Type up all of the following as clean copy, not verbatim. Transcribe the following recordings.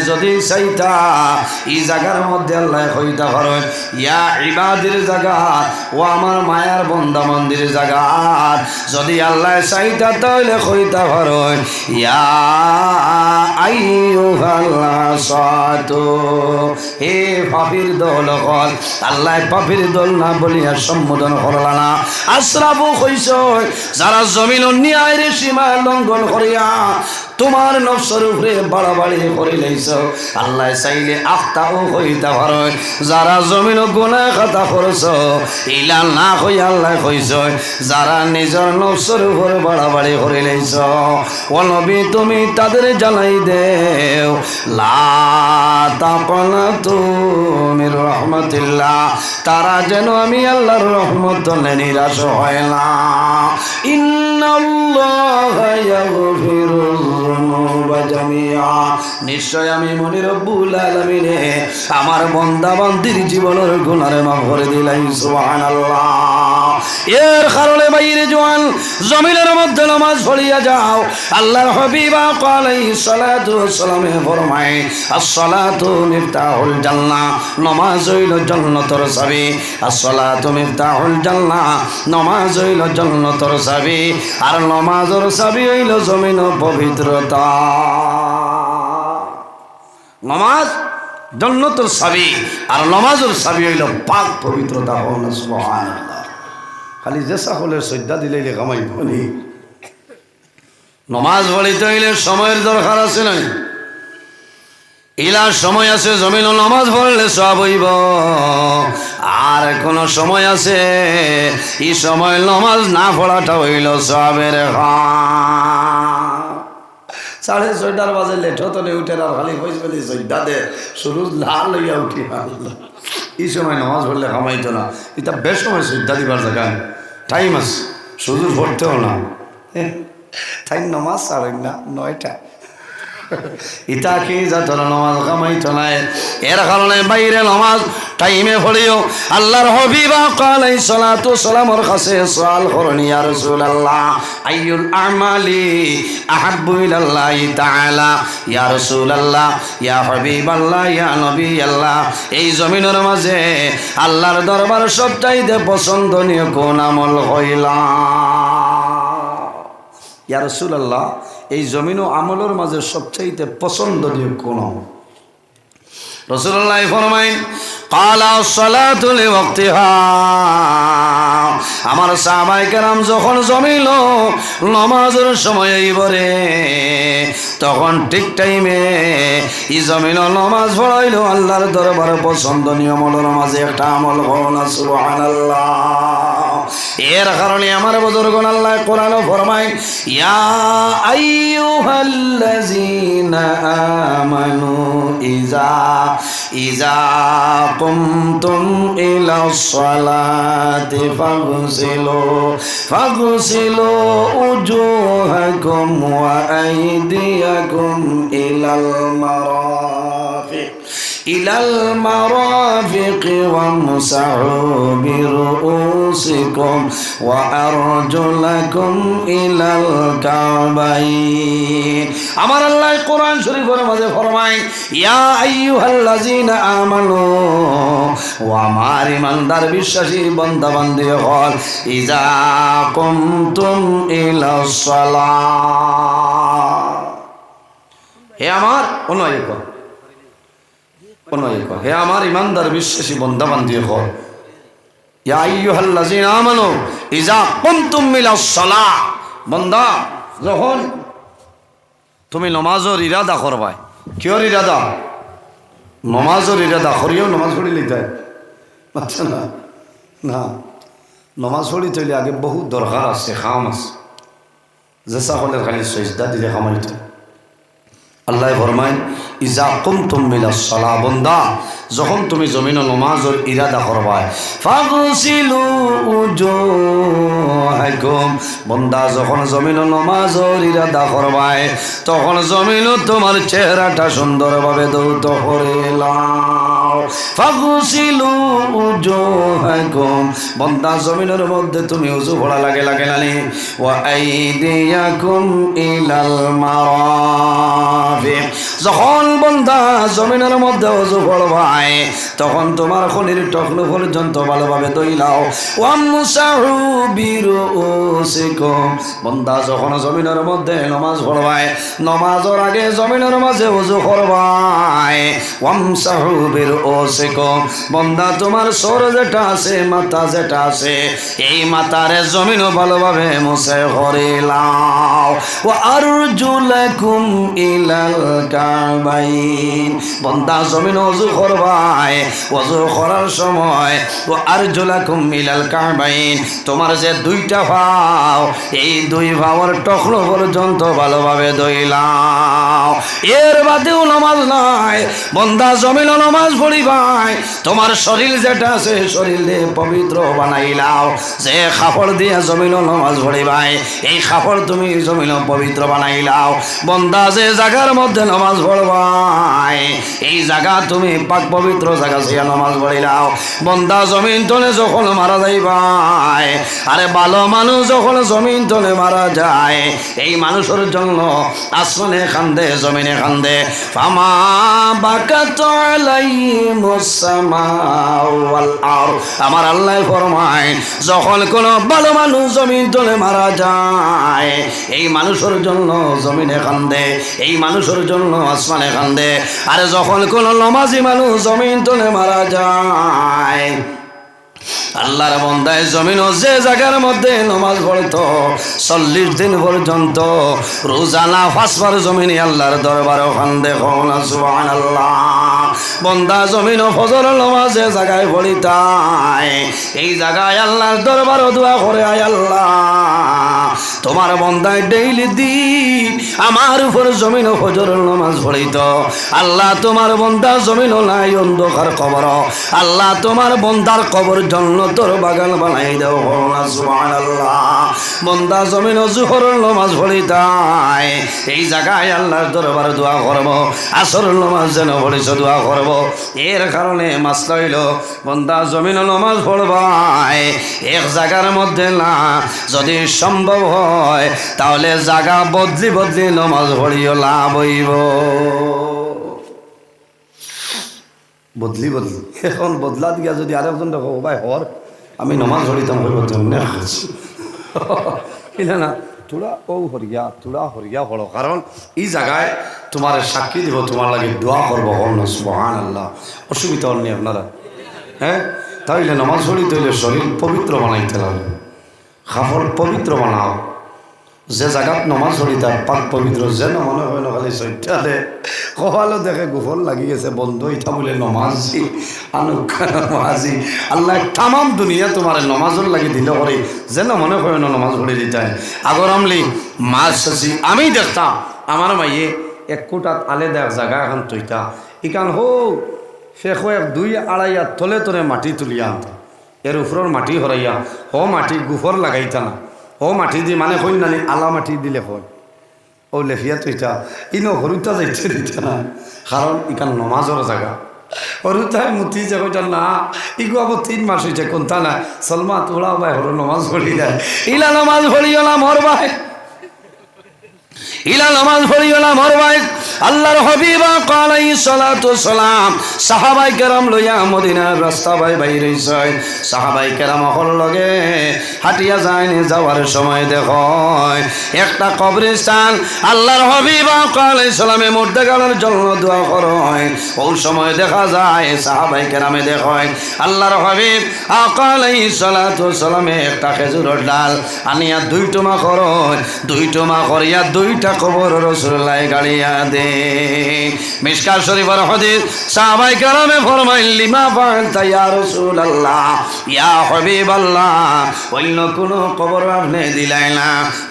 যদি চাইতা এই জায়গার মধ্যে আল্লাহ কইতা পারেন ইয়া ইবাদের জায়গা ও আমার মায়ার বন্দা মন্দির জায়গা যদি আল্লাহ চাইতা তাহলে কইতা পারেন ইয়া আইয়ুহাল আসাতু হে পাপীর দল হল আল্লাহ পাপীর দল না বলিয়া সম্বোধন করলা না আশরাফু কইছ যারা জমিন অন্যায়ের সীমা লঙ্ঘন করিয়া তোমার নফসের উপরে বাড়াবাড়ি করে লইছ আল্লাহ চাইলে আখতাও হইতে পারে যারা জমিন গুনাহ খাতা করছ ইলা না কই আল্লাহ কইছ যারা নিজের নফসের উপরে বাড়াবাড়ি করে লইছ ও নবী তুমি তাদের জানাই দেও লা তাকনাতু মির রাহমাতিল্লাহ তারা যেন আমি আল্লাহর রহমত নিরাশ হয় না ইন্নাল্লাহা ইয়াগফিরুয যুনুবা জামিআ নিশ্চয় আমি মনি রব্বুল আলামিন আমার বান্দা বান্দির জীবনের গুনাহ মাফ করে দিলাই সুবহানাল্লাহ এর কারণে বাইরে জওয়ান জমিনের মধ্যে নামাজ পড়িয়া যাও আল্লাহর হাবিব আলাইহিস সালাতু ওয়াস সালাম ফরমায় as-salatu মিফতাহুল জান্নাহ নামাজ হইল জান্নাতের চাবি as-salatu মিফতাহুল জান্নাহ নামাজ হইল জান্নাতের চাবি আর নামাজের চাবি হইল জমিন পবিত্রতা নামাজ জান্নাতের চাবি আর নামাজের চাবি হইল পাক পবিত্রতা হল সুবহানাল্লাহ খালি যে সকলের শ্রদ্ধা দিলে কামাই বলি নমাজ পড়িতে হইলে সময়ের দরকার আছে না ইলা সময় আছে জমিন নামাজ পড়লে সব হইব আর কোন সময় আছে এই সময় নামাজ না পড়াটা হইল সবের সাড়ে 6টার বাজে লেট হতো উঠে আর খালি পয়সা পেলে শ্রদ্ধা দে শুরু লাল হইয়া উঠি এই সময় নামাজ পড়লে কামাইতো না এটা বেশ সময় শ্রদ্ধা দিবার জায়গা টাইম আছে শুধু পড়তেও না তাই নমাজ ছাড়েন না 9টা ইটা কি যাত নমাজ কামাইতো না এর কারণে বাইরে নমাজ টাইমে পড়িও আল্লাহর হাবিব আলাইহিস সালাতু ওয়াস সালামের কাছে সুআল করনি ইয়া রাসূলুল্লাহ আইয়ুল আমালি আহাব্বু ইলাল্লাহি তাআলা ইয়া রাসূলুল্লাহ ইয়া হাবিবাল্লাহ ইয়া নবী আল্লাহ এই জমিনের মাঝে আল্লাহর দরবার সবচাইতে পছন্দনীয় কোন আমল হইলা ইয়া রাসূলুল্লাহ এই জমিন ও আমলের মাঝে সবচাইতে পছন্দনীয় কোন রাসূলুল্লাহ ফরমাইন ক্বালা আস-সালাতু লিওয়াক্তিহা আমার সাহাবায়ে কেরাম যখন জমিল নামাজের সময় আইবরে তখন ঠিক টাইমে এই জমিন নামাজ পড়াইলো আল্লাহর দরবারে পছন্দনীয় আমলের মাঝে একটা আমল হল সুবহানাল্লাহ এর কারণে আমার বুজুর্গগণ আল্লাহ কোরআনে ফরমায় ইয়া আইয়ুহাল্লাযীনা আমানু ইযা কুমতুম ইলাস সালাতি ফাগসিলু উজুহাকুম ওয়া আইদিয়াকুম ইলাল মারাফিক وامسحوا برؤوسكم وأرجلكم إلى الكعبين আমার আল্লাহ কোরআন শরীফের মাঝে ফরমায় ইয়া আইয়ুহাল্লাযীনা আমানু ও আমার ইমানদার বিশ্বাসী বান্দা বান্দি হল ইযা কুমতুম ইলাস সালাহ হে আমার অনুয়ায়ী হে আমার ইমানদার বিশ্বাসী বান্দা বান্দি হল ইয়া আইয়ুহাল্লাযীনা আমানু ইযা কুমতুম ইলাস সালাহ বান্দা যখন তুমি নামাজের ইরাদা করবা কিয়র ইরাদা নামাজের ইরাদা করিও নামাজ পড়ি লইতে আচ্ছা না না নামাজ পড়ি তৈলে আগে বহুত দরকার আছে কাম আছে যে সকলের খালি সিজদা দিলে কামাইতে আল্লাহ ফরমায় ইযা কুমতুম ইলাস সালাহ বান্দা যখন তুমি জমিন নমাজের ইরাদা করবা ফাগসিলু উজুহাকুম বন্দা যখন জমিন নমাজের ইরাদা করবা তখন জমিন তোমার চেহারাটা সুন্দরভাবে ধৌত করে লাও ফাগসিলু উজুহাকুম বন্দা জমিনের মধ্যে তুমি উজু পড়া লাগে নানি ওয়া আইদিয়াকুম ইলাল মারাফিক যখন বন্দা জমিনের মধ্যে উজু পড়বাই তখন তোমার খনির টকনু পর্যন্ত ভালোভাবে ধুইলাও ওয়ামসাহু বিরুসিকুম বন্দা যখন জমিনের মধ্যে নামাজ পড়বাই নামাজের আগে জমিনের মাঝে উজু করবাই ওয়ামসাহু বিরুসিকুম বন্দা তোমার সর যেটা আছে মাথা যেটা আছে এই মাথারে জমিন ভালোভাবে মুছে করিলাও ওয়া আরজুলাকুম ইলাল কাবাইন বন্দা জমিন ওযু করবাই ওযু করার সময় ওয়া আরজুলাকুম ইলাল কাবাইন তোমার যে দুইটা পাও এই দুই পাওয়ার টকলো পর্যন্ত ভালোভাবে ধুইলাও এর বাদেও নামাজ নাই বন্দা জমিন নামাজ পড়িবাই তোমার শরীর যেটা আছে শরীর দিয়ে পবিত্র বানাইলাও যে কাপড় দিয়ে জমিন নামাজ পড়িবাই এই কাপড় তুমি জমিন পবিত্র বানাইলাও বন্দা যে জায়গার মধ্যে নামাজ পড়বাই এই জায়গা তুমি পাক পবিত্র জায়গা ছিয়া নামাজ পড়িলাও বন্দা জমিন তলে যখন মারা যাইবাই আরে ভালো মানুষ যখন জমিন তলে মারা যায় এই মানুষের জন্য আসমানে কান্দে জমিনে কান্দে ফামা বাকাত আলাইহিমুস সামাউ ওয়াল আরদ আমার আল্লাহ ফরমায় যখন কোন ভালো মানুষ জমিন তলে মারা যায় এই মানুষের জন্য জমিনে কান্দে এই মানুষের জন্য আসমানে কান্দে আর যখন কোন নামাজি মানুষ জমিন তলে মারা যায় আল্লাহর বান্দায় জমিন যে জায়গার মধ্যে নামাজ পড়তো 40 দিন পর্যন্ত রোজানা 5 বার জমিনে আল্লাহর দরবারে কান্দে কওনা সুবহানাল্লাহ বান্দা জমিন ফজর নামাজে জায়গায় পড়িতায় এই জায়গায় আল্লাহর দরবারে দোয়া করে আয় আল্লাহ তোমার বান্দায় ডেইলি দিন আমার উপর জমিন ফজর নামাজ পড়িতো আল্লাহ তোমার বান্দা জমিন নাই অন্ধকার কবর আল্লাহ তোমার বান্দার কবর জান্নাতের বাগান বানাই দাও না সুবহানাল্লাহ বান্দা জমিন জোহরের নামাজ পড়িতায় এই জায়গায় আল্লাহর দরবারে দোয়া করব আসরের নামাজ যেন পড়িছ দোয়া করব এর কারণে মাসলা হইল বান্দা জমিন নামাজ পড়বাই এক জায়গার মধ্যে না যদি সম্ভব হয় তাহলে জায়গা বদলি বদলি নামাজ পড়িও লাভ হইব বদলি বদলি এখন বদলা দিয়া যদি আরেকজন দেখো ভাই হর আমি নমাজ পড়িতাম না তোরা ও হরিয়া তোরা হরিয়া হলো কারণ এই জায়গায় তোমার সাক্ষী দিব তোমার লাগে দোয়া করবো সুবহানাল্লাহ অসুবিধা নেই আপনারা হ্যাঁ তাইলে নমাজ পড়িতে হইলে শরীর পবিত্র বানাইতে লাগবে কাপড় পবিত্র বানাও যে জায়গাত নমাজ পড়ি তার পাক পবিত্র যেন মনে হয় না খালি চৈত্যালে কপালও দেখে গোফল লাগি গেছে বন্ধ ইটা বলে নমাজি নমাজি আল্লাহ তামাম দুনিয়া তোমার নমাজর লাগি দিলে করে যেন মনে হয় না নমাজ পড়ে দিতায় আগর আমলি মাছ চাষি আমি দেখতাম আমার মাইয়ে এক কোটাত আলে দেখ জায়গা এখন তৈতা ইকান হো সে এক 2-2.5 হাত তলে তলে মাটি তুলিয়া আনতা এর উপরের মাটি হরাইয়া ও মাটি গুফর লাগাইতা না ও মাটি দিয়ে মানে কই নানি আলা মাটি দিলে হয় ও লেফিয়া তুইটা ইনো হরুতা যাইতে দিতা না কারণ ইকান নমাজের জায়গা হরুতায় মুতি যে কইটা না ইগো আবার 3 মাস হয়েছে কোনটা না সলমা তোলা ভাই হর নমাজ পড়ি যায় ইলা নমাজ পড়িও না মর ভাই ইলা নমাজ পড়িও না মর ভাই আল্লাহর হাবিব আলাইহিস সালাতু সালাম সাহাবায়ে কেরাম লইয়া মদিনার রাস্তা বাই বাইরে যায় সাহাবায়ে কেরাম হল লগে হাঁটিয়া যায় যাওয়ার সময় দেখো একটা কবরস্থান আল্লাহর হাবিব আলাইহিস সালামে মুর্দা গালার জন্য দোয়া করে ওই সময় দেখা যায় সাহাবায়ে কেরামে দেখেন আল্লাহর হাবিব আলাইহিস সালাতু সালামে একটা খেজুরের ডাল আনিয়া 2 টুমা করেন 2 টুমা করিয়া 2 দুইটা কবর রাসূলুল্লাহ গাড়িয়া দে। মিশকাত শরীফের হাদিস, সাহাবায়ে কেরামে ফরমাইল লিমা ফাআলতা ইয়া রাসূলুল্লাহ ইয়া হাবিবাল্লাহ, অন্য কোন কবর আপনি দিলাই না,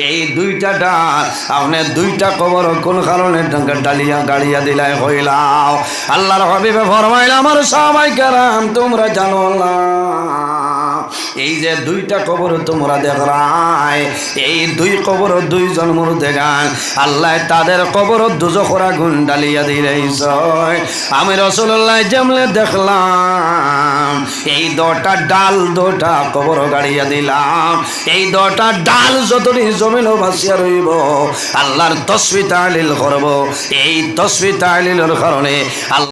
এই দুইটা ডাল আপনি দুইটা কবর কোন কারণে ডালিয়া গাড়িয়া দিলাই হইলাও। আল্লাহর হাবিবে ফরমাইল আমার সাহাবায়ে কেরাম তোমরা জানো না, এই যে দুইটা কবর তোমরা দেখলাই, এই দুই কবর দুইজন মুর্দে গান আল্লাহ তাদের কবর দুজখের আগুন ডালিয়া দিলেইছ। আমি রাসূলুল্লাহ যেমনে দেখলাম এই দুটা ডাল দুটা কবর গাড়িয়া দিলাম, এই দুটা ডাল যতদিন জমিন ভাসিয়া রইব আল্লাহর তাসবিহ তাহলিল করব, এই তাসবিহ তাহলিলের কারণে আল্লাহ